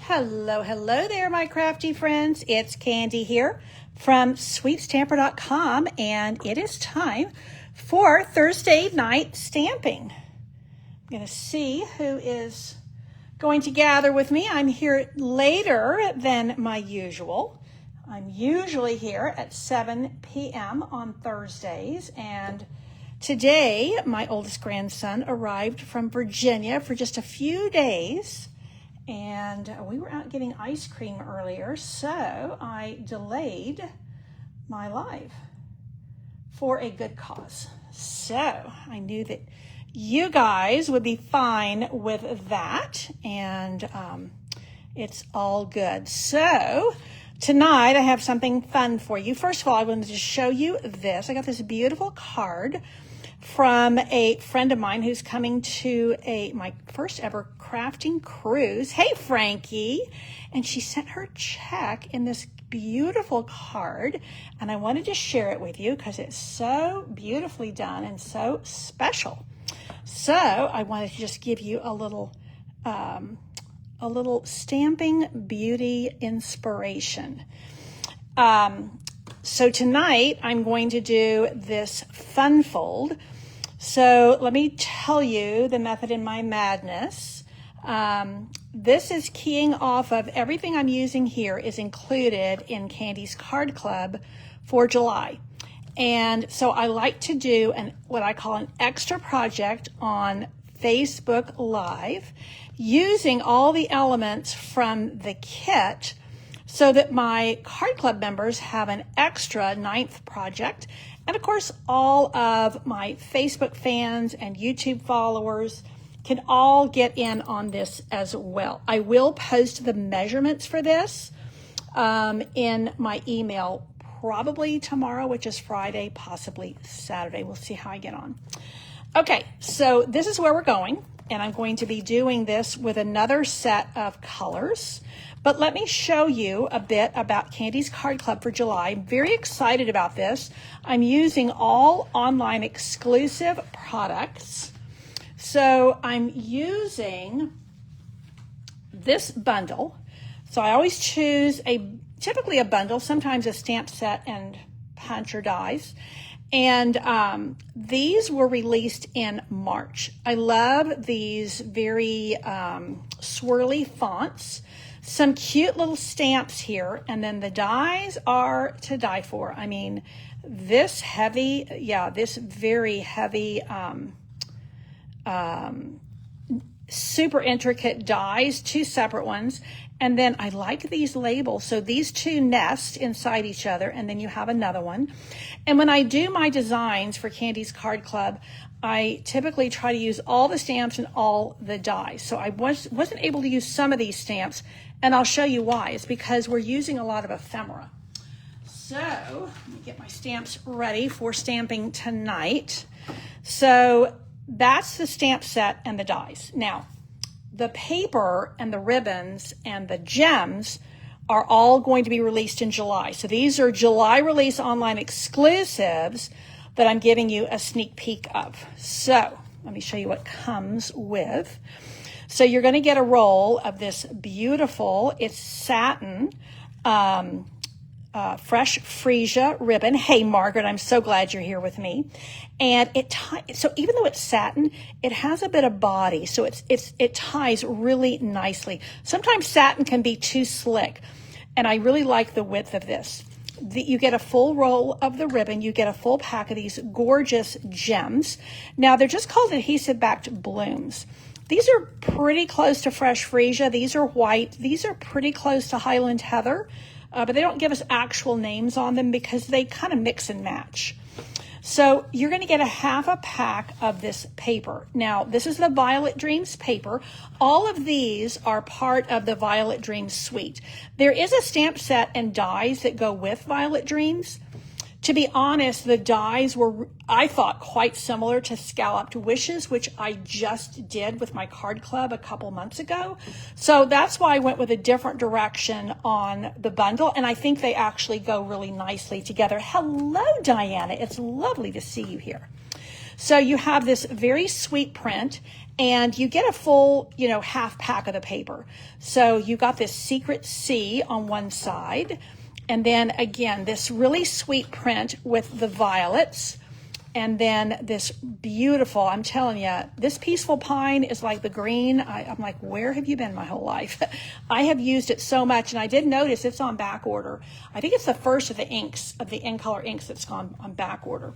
Hello there, my crafty friends. It's Candy here from sweetstamper.com, and it is time for Thursday night stamping. I'm going to see who is going to gather with me. I'm here later than my usual. I'm usually here at 7 p.m. on Thursdays, and today my oldest grandson arrived from Virginia for just a few days. And we were out getting ice cream earlier, so I delayed my live for a good cause. So I knew that you guys would be fine with that, and it's all good. So tonight I have something fun for you. First of all, I wanted to show you this. I got this beautiful card from a friend of mine who's coming to my first ever crafting cruise. Hey, Frankie. And she sent her check in this beautiful card, and I wanted to share it with you because it's so beautifully done and so special. So I wanted to just give you a little stamping beauty inspiration. So tonight I'm going to do this fun fold. So let me tell you the method in my madness. This is keying off of everything I'm using here is included in Candy's Card Club for July. And so I like to do what I call an extra project on Facebook Live using all the elements from the kit so that my Card Club members have an extra 9th project. And of course, all of my Facebook fans and YouTube followers can all get in on this as well. I will post the measurements for this in my email probably tomorrow, which is Friday, possibly Saturday. We'll see how I get on. Okay, so this is where we're going, and I'm going to be doing this with another set of colors. But let me show you a bit about Candy's Card Club for July. I'm very excited about this. I'm using all online exclusive products. So I'm using this bundle. So I always choose typically a bundle, sometimes a stamp set and punch or dies. And these were released in March. I love these very swirly fonts. Some cute little stamps here, and then the dies are to die for. I mean, this very heavy, super intricate dies, 2 separate ones. And then I like these labels. So these 2 nest inside each other, and then you have another one. And when I do my designs for Candy's Card Club, I typically try to use all the stamps and all the dies. So I wasn't able to use some of these stamps, and I'll show you why. It's because we're using a lot of ephemera. So let me get my stamps ready for stamping tonight. So that's the stamp set and the dies. Now, the paper and the ribbons and the gems are all going to be released in July. So these are July release online exclusives that I'm giving you a sneak peek of. So let me show you what comes with. So you're going to get a roll of this beautiful, it's satin, fresh freesia ribbon. Hey, Margaret, I'm so glad you're here with me. And so even though it's satin, it has a bit of body, so it ties really nicely. Sometimes satin can be too slick, and I really like the width of this. You get a full roll of the ribbon. You get a full pack of these gorgeous gems. Now, they're just called adhesive-backed blooms. These are pretty close to fresh freesia. These are white. These are pretty close to Highland Heather. But they don't give us actual names on them because they kind of mix and match. So you're going to get a half a pack of this paper. Now, this is the Violet Dreams paper. All of these are part of the Violet Dreams suite. There is a stamp set and dies that go with Violet Dreams. To be honest, the dies were, I thought, quite similar to Scalloped Wishes, which I just did with my card club a couple months ago. So that's why I went with a different direction on the bundle, and I think they actually go really nicely together. Hello, Diana. It's lovely to see you here. So you have this very sweet print, And you get a full, half pack of the paper. So you got this secret C on one side. And then again, this really sweet print with the violets. And then this beautiful, I'm telling you, this peaceful pine is like the green. I'm like, where have you been my whole life? I have used it so much, and I did notice it's on back order. I think it's the first of the inks, of the in-color inks that's gone on back order.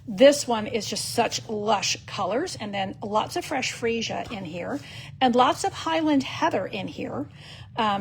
This one is just such lush colors, and then lots of fresh freesia in here, and lots of Highland heather in here.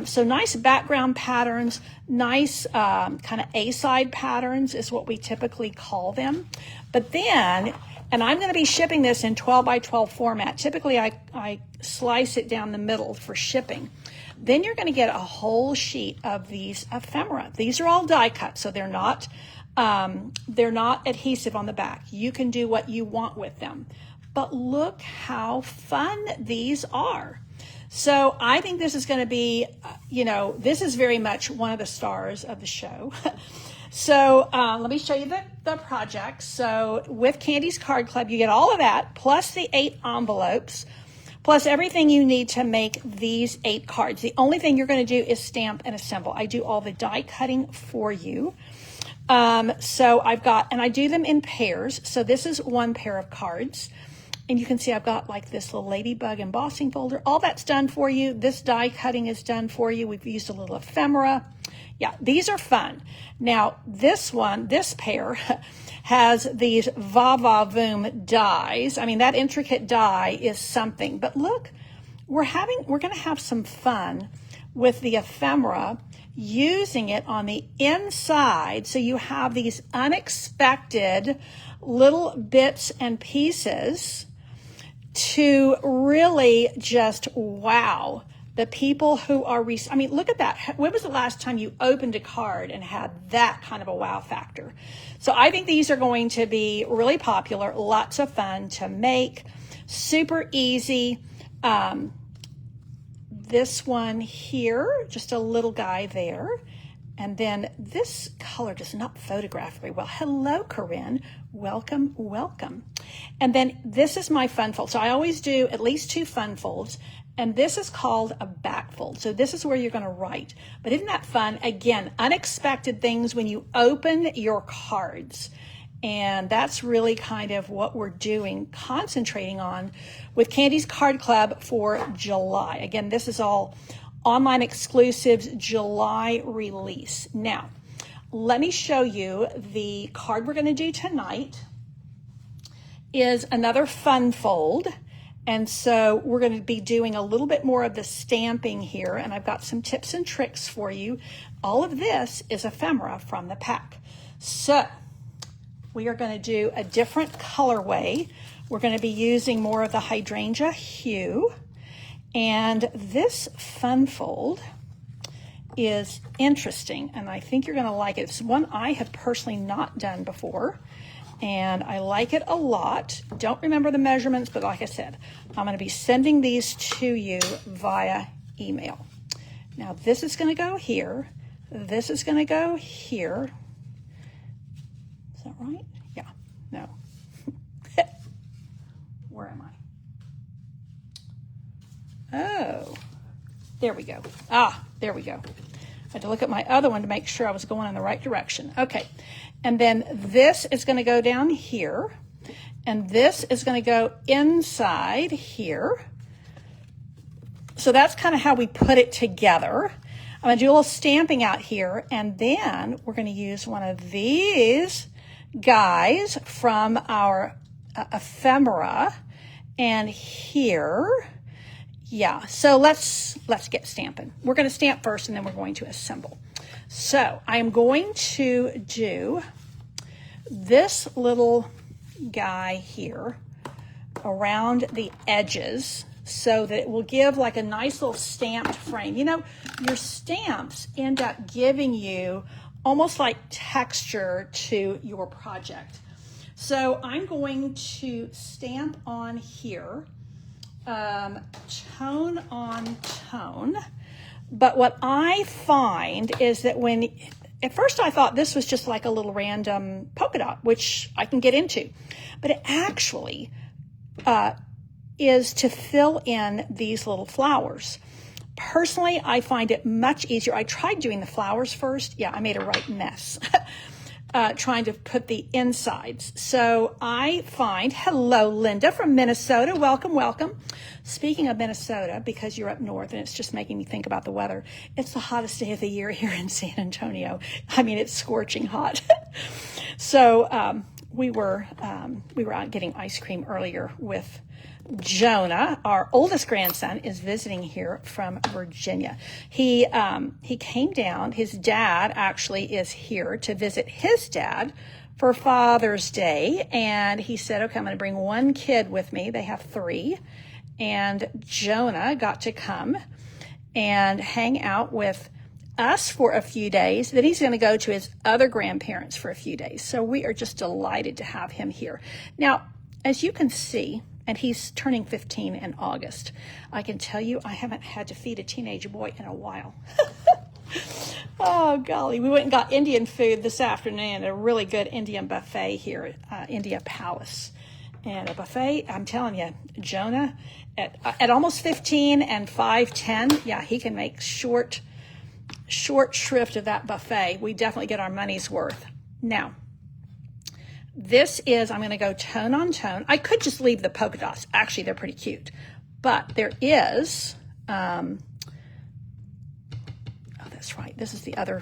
So nice background patterns, nice kind of A-side patterns is what we typically call them. But then, and I'm going to be shipping this in 12 by 12 format. Typically, I slice it down the middle for shipping. Then you're going to get a whole sheet of these ephemera. These are all die cut, so they're not adhesive on the back. You can do what you want with them. But look how fun these are. So I think this is going to be, this is very much one of the stars of the show. So let me show you the project. So with Candy's Card Club, you get all of that, plus the 8 envelopes, plus everything you need to make these 8 cards. The only thing you're going to do is stamp and assemble. I do all the die cutting for you. So I've got, and I do them in pairs. So this is one pair of cards. And you can see I've got like this little ladybug embossing folder. All that's done for you. This die cutting is done for you. We've used a little ephemera. Yeah, these are fun. Now, this pair has these va-va-voom dies. I mean, that intricate die is something. But look, we're going to have some fun with the ephemera, using it on the inside. So you have these unexpected little bits and pieces to really just wow the people who are, I mean, look at that. When was the last time you opened a card and had that kind of a wow factor? So I think these are going to be really popular, lots of fun to make, super easy. This one here, just a little guy there. And then this color does not photograph very well. Hello, Corinne. Welcome, welcome. And then this is my fun fold. So I always do at least 2 fun folds. And this is called a back fold. So this is where you're going to write. But isn't that fun? Again, unexpected things when you open your cards. And that's really kind of what we're doing, concentrating on with Candy's Card Club for July. Again, this is all online exclusives, July release. Now, let me show you the card we're going to do tonight is another fun fold. And so we're going to be doing a little bit more of the stamping here, and I've got some tips and tricks for you. All of this is ephemera from the pack. So we are going to do a different colorway. We're going to be using more of the hydrangea hue. And this fun fold is interesting, and I think you're going to like it. It's one I have personally not done before, and I like it a lot. Don't remember the measurements, but like I said, I'm going to be sending these to you via email. Now, this is going to go here. This is going to go here. Is that right? Yeah. No. Where am I? Oh, there we go. There we go. I had to look at my other one to make sure I was going in the right direction. Okay. And then this is going to go down here. And this is going to go inside here. So that's kind of how we put it together. I'm going to do a little stamping out here. And then we're going to use one of these guys from our ephemera. And here, yeah, so let's get stamping. We're going to stamp first, and then we're going to assemble. So I am going to do this little guy here around the edges so that it will give like a nice little stamped frame. You know, your stamps end up giving you almost like texture to your project. So I'm going to stamp on here, tone on tone. But what I find is that at first I thought this was just like a little random polka dot, which I can get into. But it actually, is to fill in these little flowers. Personally, I find it much easier. I tried doing the flowers first. Yeah, I made a right mess trying to put the insides. So I find, hello, Linda from Minnesota. Welcome, welcome. Speaking of Minnesota, because you're up north and it's just making me think about the weather, it's the hottest day of the year here in San Antonio. I mean, it's scorching hot. So we were out getting ice cream earlier with Jonah. Our oldest grandson is visiting here from Virginia. He came down. His dad actually is here to visit his dad for Father's Day, and he said, okay, I'm going to bring one kid with me. They have 3, and Jonah got to come and hang out with us for a few days. Then he's going to go to his other grandparents for a few days. So we are just delighted to have him here. Now, as you can see, and he's turning 15 in August. I can tell you I haven't had to feed a teenage boy in a while. Oh, golly. We went and got Indian food this afternoon at a really good Indian buffet here at India Palace. And a buffet, I'm telling you, Jonah, at almost 15 and 5'10", yeah, he can make short shrift of that buffet. We definitely get our money's worth. Now, this is, I'm going to go tone on tone. I could just leave the polka dots. Actually, they're pretty cute. But there is, oh, that's right. This is the other.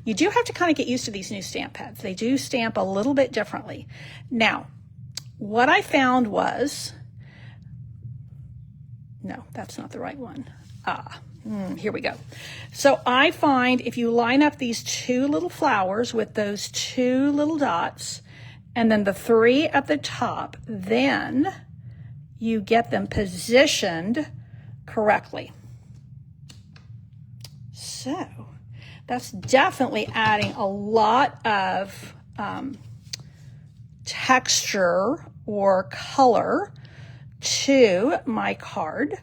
You do have to kind of get used to these new stamp pads. They do stamp a little bit differently. Now, what I found was, no, that's not the right one. Here we go. So I find if you line up these 2 little flowers with those 2 little dots, and then the 3 at the top, then you get them positioned correctly. So that's definitely adding a lot of texture or color to my card.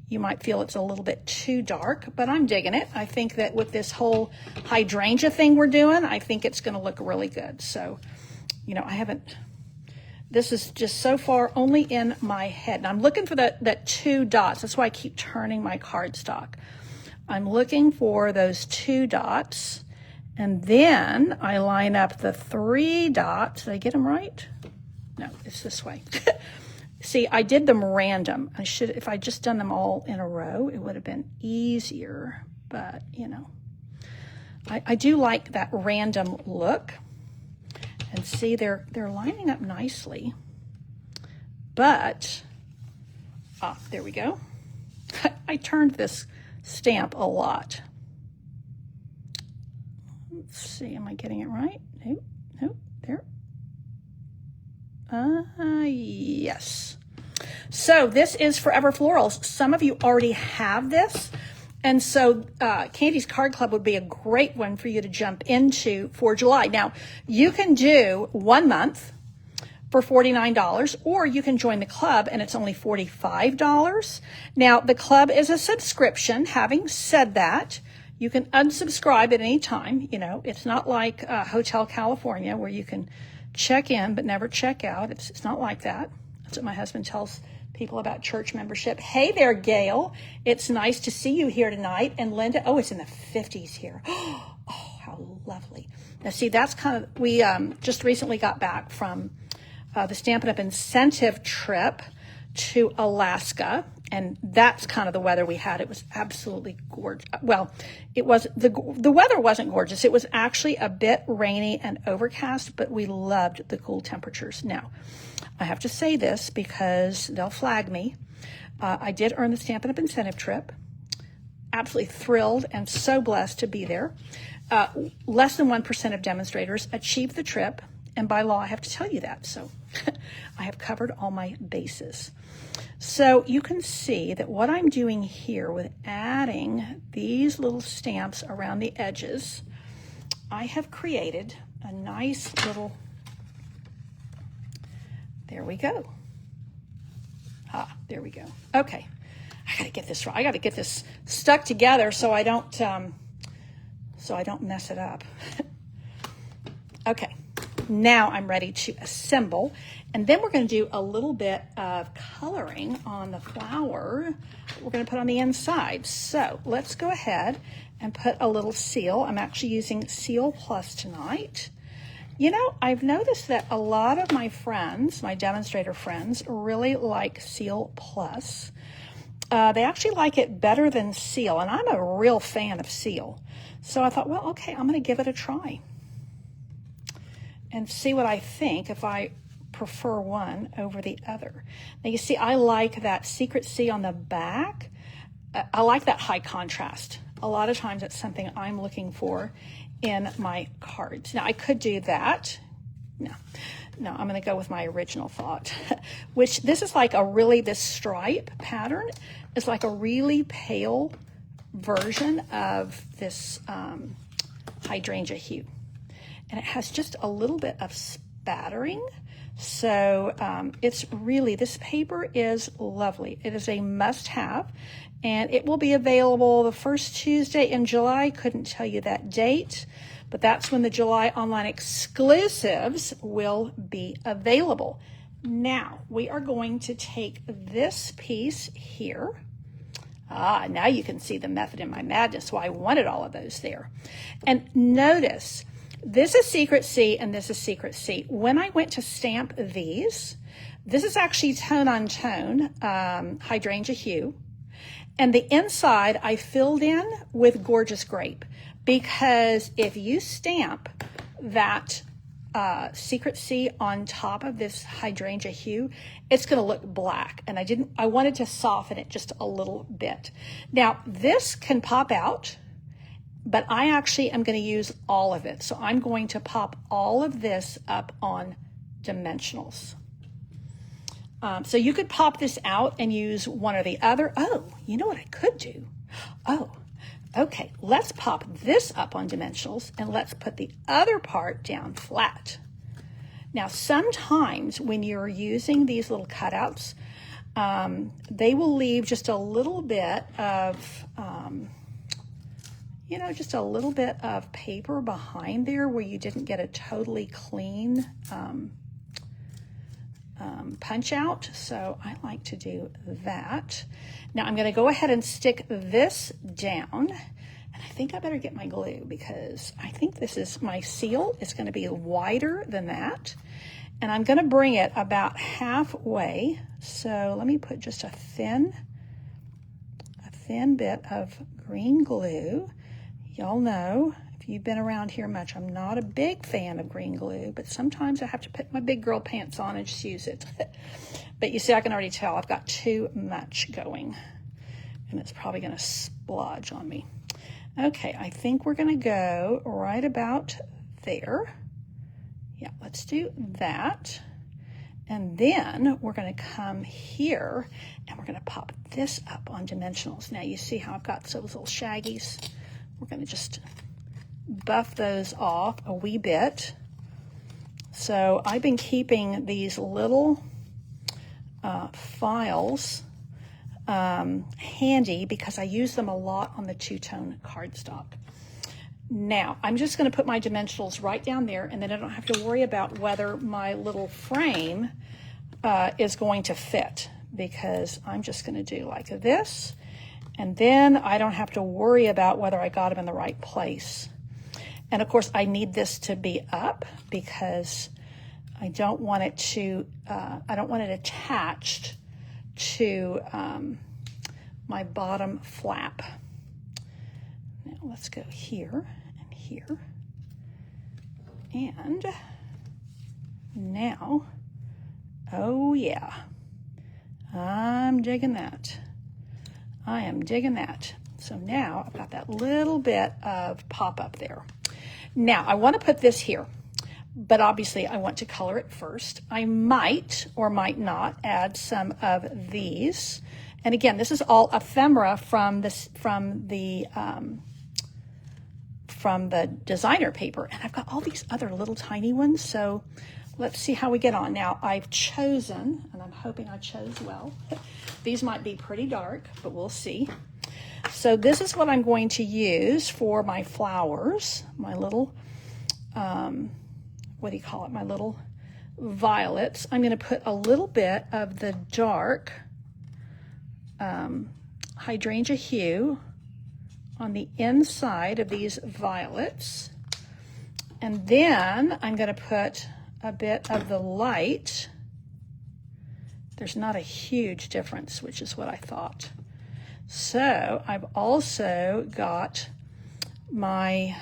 You might feel it's a little bit too dark, but I'm digging it. I think that with this whole hydrangea thing we're doing, I think it's going to look really good. So, you know, this is just so far only in my head. And I'm looking for that 2 dots. That's why I keep turning my cardstock. I'm looking for those 2 dots, and then I line up the 3 dots. Did I get them right? No, it's this way. See, I did them random. If I just done them all in a row, it would have been easier. But, you know, I do like that random look. And see, they're lining up nicely. But, there we go. I turned this stamp a lot. Let's see, am I getting it right? Nope, there. Yes. So this is Forever Florals. Some of you already have this. And so Candy's Card Club would be a great one for you to jump into for July. Now, you can do 1 month for $49, or you can join the club and it's only $45. Now, the club is a subscription. Having said that, you can unsubscribe at any time. You know, it's not like Hotel California where you can check in but never check out. It's not like that. That's what my husband tells people about church membership. Hey there, Gail. It's nice to see you here tonight. And Linda, oh, it's in the 50s here. Oh, how lovely. Now, see, that's kind of, we just recently got back from the Stampin' Up! Incentive trip to Alaska. And that's kind of the weather we had. It was absolutely gorgeous. Well, it was, the weather wasn't gorgeous. It was actually a bit rainy and overcast, but we loved the cool temperatures. Now, I have to say this because they'll flag me. I did earn the Stampin' Up! Incentive trip. Absolutely thrilled and so blessed to be there. Less than 1% of demonstrators achieved the trip. And by law, I have to tell you that. So I have covered all my bases. So you can see that what I'm doing here with adding these little stamps around the edges, I have created a nice little, there we go. There we go. Okay, I gotta get this right. I gotta get this stuck together so I don't mess it up. Okay, Now I'm ready to assemble, and then we're going to do a little bit of coloring on the flower we're going to put on the inside. So let's go ahead and put a little seal. I'm actually using Seal Plus tonight. You know, I've noticed that a lot of my friends, my demonstrator friends, really like Seal Plus. They actually like it better than Seal, and I'm a real fan of Seal. So I thought, well, okay, I'm going to give it a try and see what I think if I prefer one over the other. Now you see, I like that Secret C on the back. I like that high contrast. A lot of times it's something I'm looking for in my cards. Now I could do that. No, I'm going to go with my original thought, which this is like this stripe pattern is like a really pale version of this hydrangea hue. And it has just a little bit of spattering. So it's really, this paper is lovely. It is a must-have, and it will be available the first Tuesday in July. Couldn't tell you that date, but that's when the July online exclusives will be available. Now, we are going to take this piece here. Now you can see the method in my madness, why I wanted all of those there. And notice, this is Secret C and this is Secret C. When I went to stamp these, this is actually tone on tone, hydrangea hue. And the inside I filled in with Gorgeous Grape, because if you stamp that Secret C on top of this hydrangea hue, it's going to look black. And I wanted to soften it just a little bit. Now this can pop out, but I actually am going to use all of it. So I'm going to pop all of this up on dimensionals. So you could pop this out and use one or the other. Oh, you know what I could do? Oh, okay, let's pop this up on dimensionals and let's put the other part down flat. Now, sometimes when you're using these little cutouts, they will leave just a little bit of, just a little bit of paper behind there where you didn't get a totally clean punch out. So I like to do that. Now I'm going to go ahead and stick this down, and I think I better get my glue, because I think this is my seal. It's going to be wider than that, and I'm going to bring it about halfway. So let me put just a thin bit of green glue. Y'all know, if you've been around here much, I'm not a big fan of green glue, but sometimes I have to put my big girl pants on and just use it. But you see, I can already tell I've got too much going, and it's probably going to splodge on me. Okay, I think we're going to go right about there. Yeah, let's do that. And then we're going to come here, and we're going to pop this up on dimensionals. Now you see how I've got those little shaggies. We're going to just buff those off a wee bit. So I've been keeping these little files handy because I use them a lot on the two-tone cardstock. Now I'm just going to put my dimensionals right down there, and then I don't have to worry about whether my little frame is going to fit, because I'm just going to do like this, and then I don't have to worry about whether I got them in the right place. And of course I need this to be up because I don't want it to, I don't want it attached to my bottom flap. Now let's go here and here. And now, oh yeah, I'm digging that. I am digging that. So now I've got that little bit of pop up there. Now I want to put this here, but obviously I want to color it first. I might or might not add some of these. And again, this is all ephemera from the designer paper. And I've got all these other little tiny ones. So let's see how we get on. Now I've chosen, and I'm hoping I chose well. These might be pretty dark, but we'll see. So this is what I'm going to use for my flowers, my little, what what do you call it, my little violets. I'm going to put a little bit of the dark hydrangea hue on the inside of these violets. And then I'm going to put a bit of the light. There's not a huge difference, which is what I thought. So I've also got my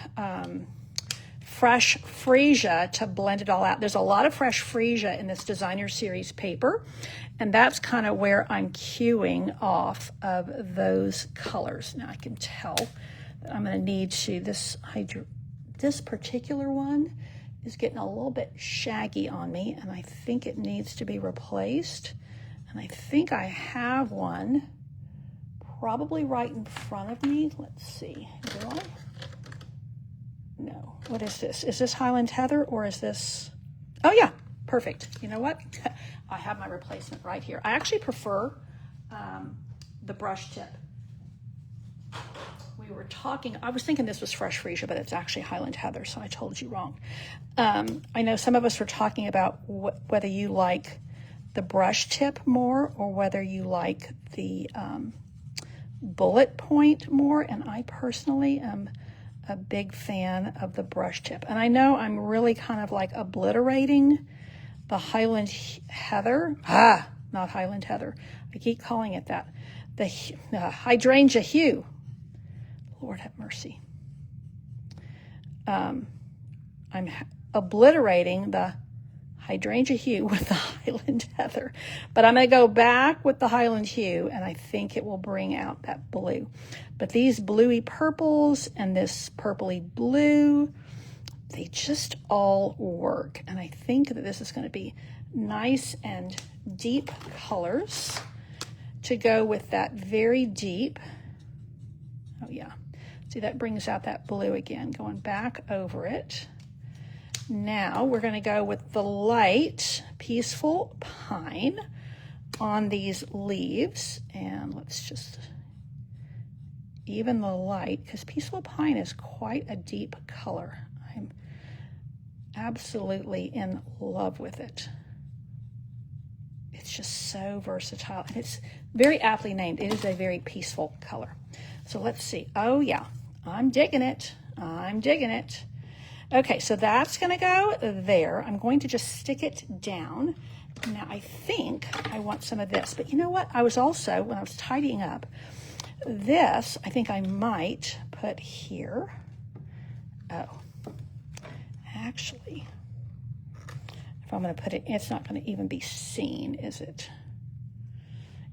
fresh freesia to blend it all out. There's a lot of fresh freesia in this designer series paper, and that's kind of where I'm cueing off of those colors. Now I can tell that I'm going to need to, this particular one is getting a little bit shaggy on me, and I think it needs to be replaced. And I think I have one probably right in front of me. Let's see, do I? No, what is this? Is this Highland Heather or is this? Oh yeah, perfect. You know what? I have my replacement right here. I actually prefer the brush tip. We were talking, I was thinking this was fresh freesia, but it's actually Highland Heather, so I told you wrong. I know some of us were talking about whether you like the brush tip more or whether you like the bullet point more, and I personally am a big fan of the brush tip. And I know I'm really kind of like obliterating the Highland Heather. Not Highland Heather. I keep calling it that. The hydrangea hue. Lord have mercy. I'm obliterating the hydrangea hue with the Highland Heather, but I'm going to go back with the Highland hue, and I think it will bring out that blue. But these bluey purples and this purpley blue, they just all work, and I think that this is going to be nice and deep colors to go with that very deep. Oh yeah, see, that brings out that blue again, going back over it. Now we're going to go with the light Peaceful Pine on these leaves, and let's just even the light, because Peaceful Pine is quite a deep color. I'm absolutely in love with it. It's just so versatile, and it's very aptly named. It is a very peaceful color. So let's see. Oh yeah, I'm digging it. I'm digging it. Okay, so that's going to go there. I'm going to just stick it down. Now, I think I want some of this. But you know what? I was also, when I was tidying up, this I think I might put here. Oh, actually, if I'm going to put it, it's not going to even be seen, is it?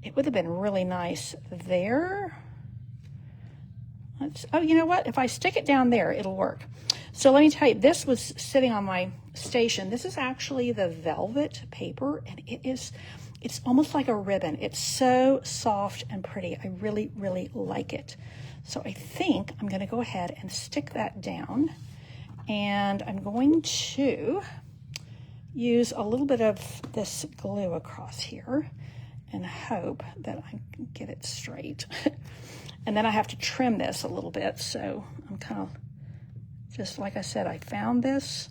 It would have been really nice there. Oh, you know what? If I stick it down there, it'll work. So let me tell you, this was sitting on my station. This is actually the velvet paper, and it's almost like a ribbon. It's so soft and pretty. I really, really like it. So I think I'm going to go ahead and stick that down, and I'm going to use a little bit of this glue across here and hope that I can get it straight. And then I have to trim this a little bit, so I'm kind of, just like I said, I found this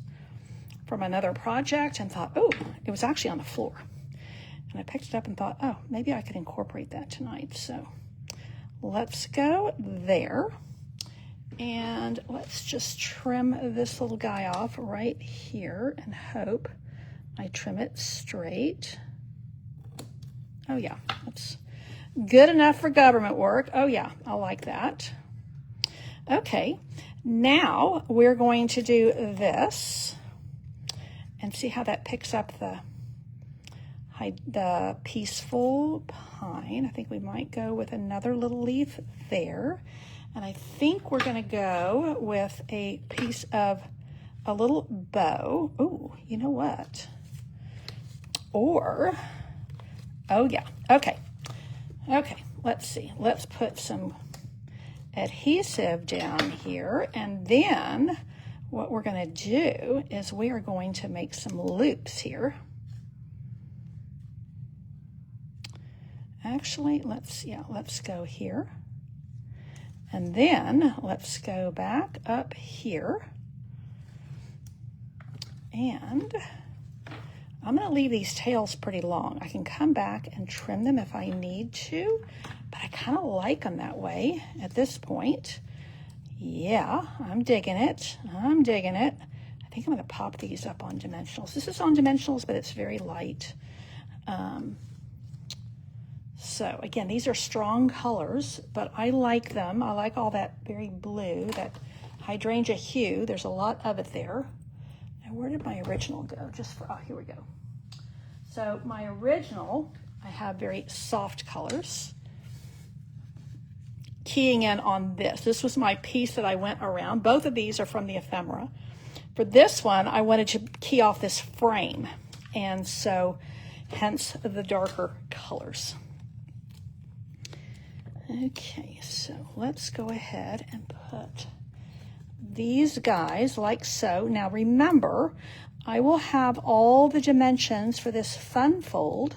from another project and thought, oh, it was actually on the floor. And I picked it up and thought, oh, maybe I could incorporate that tonight. So let's go there. And let's just trim this little guy off right here and hope I trim it straight. Oh yeah, that's good enough for government work. Oh yeah, I like that. Okay, now we're going to do this and see how that picks up the Peaceful Pine. I think we might go with another little leaf there. And I think we're going to go with a piece of a little bow. Ooh, you know what? Or, oh yeah, okay. Okay, let's see. Let's put some adhesive down here, and then what we're going to do is we are going to make some loops here. Actually, let's go here. And then let's go back up here. And I'm going to leave these tails pretty long. I can come back and trim them if I need to, but I kind of like them that way at this point. Yeah, I'm digging it. I'm digging it. I think I'm going to pop these up on dimensionals. This is on dimensionals, but it's very light. So again, these are strong colors, but I like them. I like all that very blue, that hydrangea hue. There's a lot of it there. Now, where did my original go? Oh, here we go. So my original, I have very soft colors. Keying in on this. This was my piece that I went around. Both of these are from the ephemera. For this one, I wanted to key off this frame, and so hence the darker colors. Okay, so let's go ahead and put these guys like so. Now remember, I will have all the dimensions for this fun fold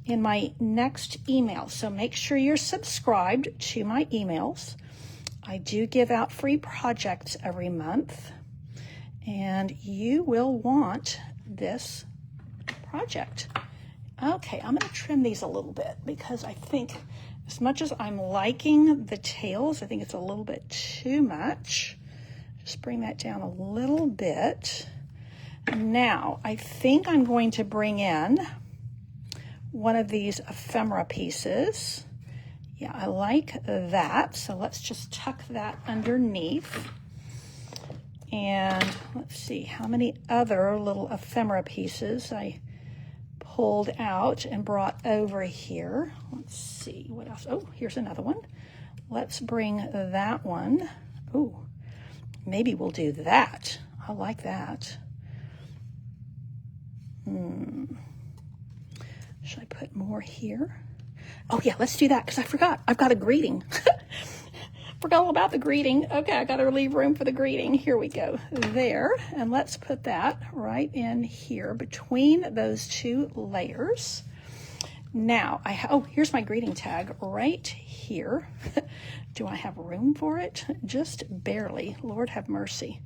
in my next email. So make sure you're subscribed to my emails. I do give out free projects every month, and you will want this project. Okay, I'm going to trim these a little bit because I think as much as I'm liking the tails, I think it's a little bit too much. Just bring that down a little bit. Now, I think I'm going to bring in one of these ephemera pieces. Yeah, I like that. So let's just tuck that underneath. And let's see how many other little ephemera pieces I pulled out and brought over here. Let's see what else. Oh, here's another one. Let's bring that one. Oh, maybe we'll do that. I like that. Should I put more here? Oh yeah, let's do that because I forgot. I've got a greeting. Forgot all about the greeting. Okay, I got to leave room for the greeting. Here we go. There. And let's put that right in here between those two layers. Now, here's my greeting tag right here. Do I have room for it? Just barely. Lord have mercy.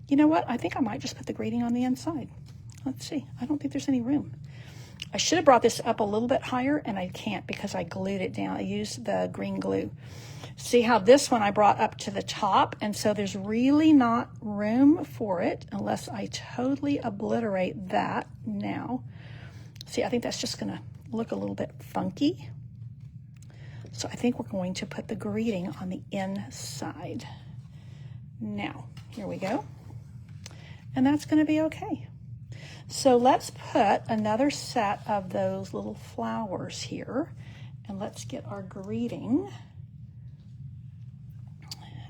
You know what? I think I might just put the greeting on the inside. Let's see. I don't think there's any room. I should have brought this up a little bit higher, and I can't because I glued it down. I used the green glue. See how this one I brought up to the top, and so there's really not room for it unless I totally obliterate that now. See, I think that's just going to look a little bit funky. So I think we're going to put the greeting on the inside. Now, here we go. And that's going to be okay. So let's put another set of those little flowers here, and let's get our greeting.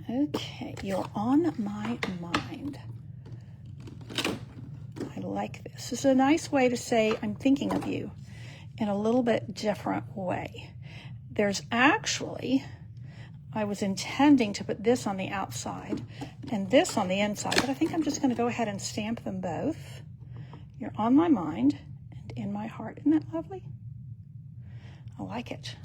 Okay, you're on my mind. I like this. This is a nice way to say I'm thinking of you in a little bit different way. There's actually, I was intending to put this on the outside and this on the inside, but I think I'm just going to go ahead and stamp them both. You're on my mind and in my heart. Isn't that lovely? I like it.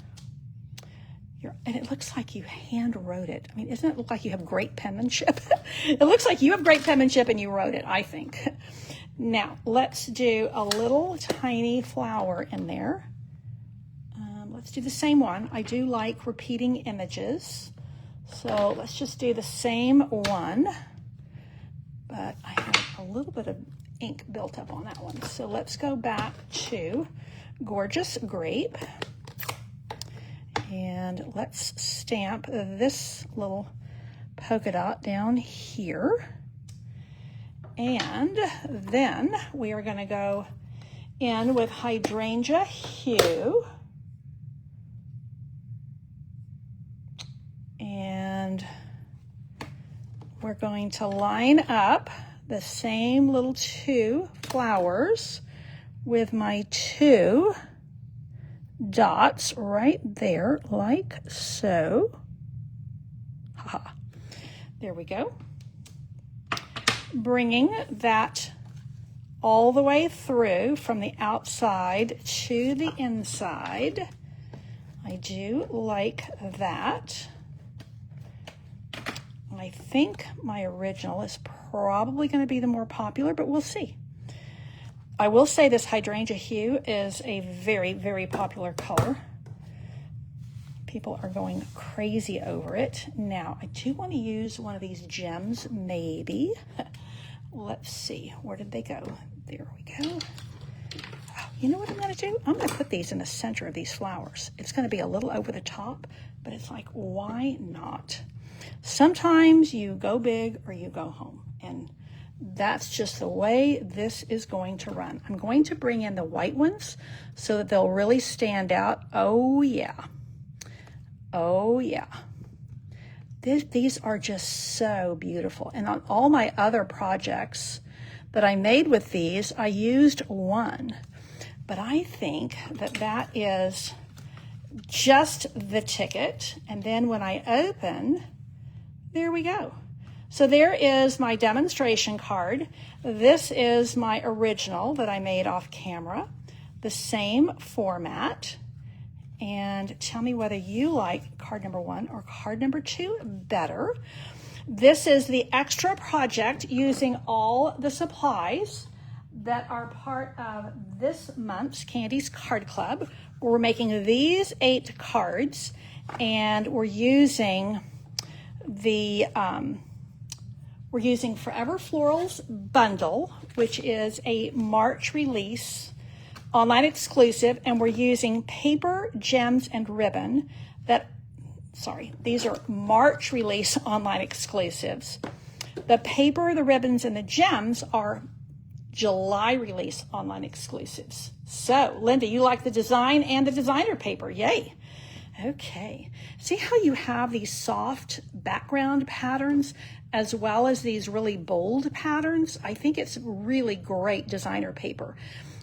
And it looks like you hand wrote it. I mean, doesn't it look like you have great penmanship? It looks like you have great penmanship and you wrote it, I think. Now, let's do a little tiny flower in there. Let's do the same one. I do like repeating images. So let's just do the same one. But I have a little bit of ink built up on that one. So let's go back to Gorgeous Grape. And let's stamp this little polka dot down here. And then we are going to go in with Hydrangea Hue. And we're going to line up the same little two flowers with my two dots right there, like so. Haha. There we go. Bringing that all the way through from the outside to the inside. I do like that. I I think my original is probably going to be the more popular, but we'll see. I will say this hydrangea hue is a very, very popular color. People are going crazy over it. Now, I do want to use one of these gems, maybe. Let's see, where did they go? There we go. Oh, you know what I'm going to do? I'm going to put these in the center of these flowers. It's going to be a little over the top, but it's like, why not? Sometimes you go big or you go home, and that's just the way this is going to run. I'm going to bring in the white ones so that they'll really stand out. Oh, yeah. Oh, yeah. These are just so beautiful. And on all my other projects that I made with these, I used one. But I think that that is just the ticket. And then when I open, there we go. So there is my demonstration card. This is my original that I made off camera. The same format. And tell me whether you like card number 1 or card number 2 better. This is the extra project using all the supplies that are part of this month's Candy's Card Club. We're making these 8 cards, and we're using the Forever Florals bundle, which is a March release online exclusive, and we're using paper, gems, and ribbon these are March release online exclusives. The paper, the ribbons, and the gems are July release online exclusives. So, Linda, you like the design and the designer paper. Yay. Okay. See how you have these soft background patterns as well as these really bold patterns? I think it's really great designer paper.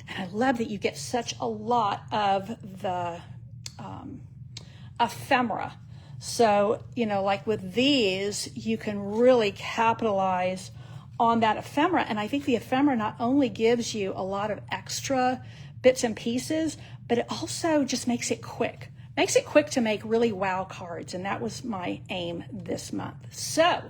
And I love that you get such a lot of the ephemera. So, you know, like with these, you can really capitalize on that ephemera. And I think the ephemera not only gives you a lot of extra bits and pieces, but it also just makes it quick. Makes it quick to make really wow cards. And that was my aim this month. So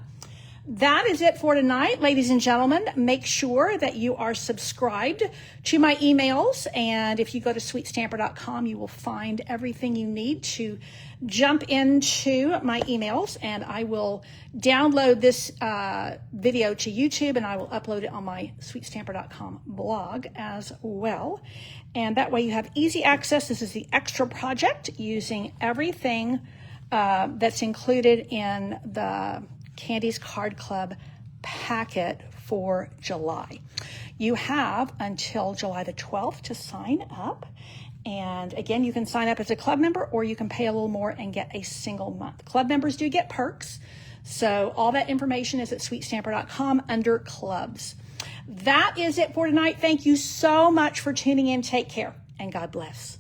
that is it for tonight, ladies and gentlemen. Make sure that you are subscribed to my emails. And if you go to sweetstamper.com, you will find everything you need to jump into my emails. And I will download this video to YouTube, and I will upload it on my sweetstamper.com blog as well. And that way you have easy access. This is the extra project using everything that's included in the Candy's Card Club packet for July. You have until July the 12th to sign up. And again, you can sign up as a club member, or you can pay a little more and get a single month. Club members do get perks. So all that information is at sweetstamper.com under clubs. That is it for tonight. Thank you so much for tuning in. Take care and God bless.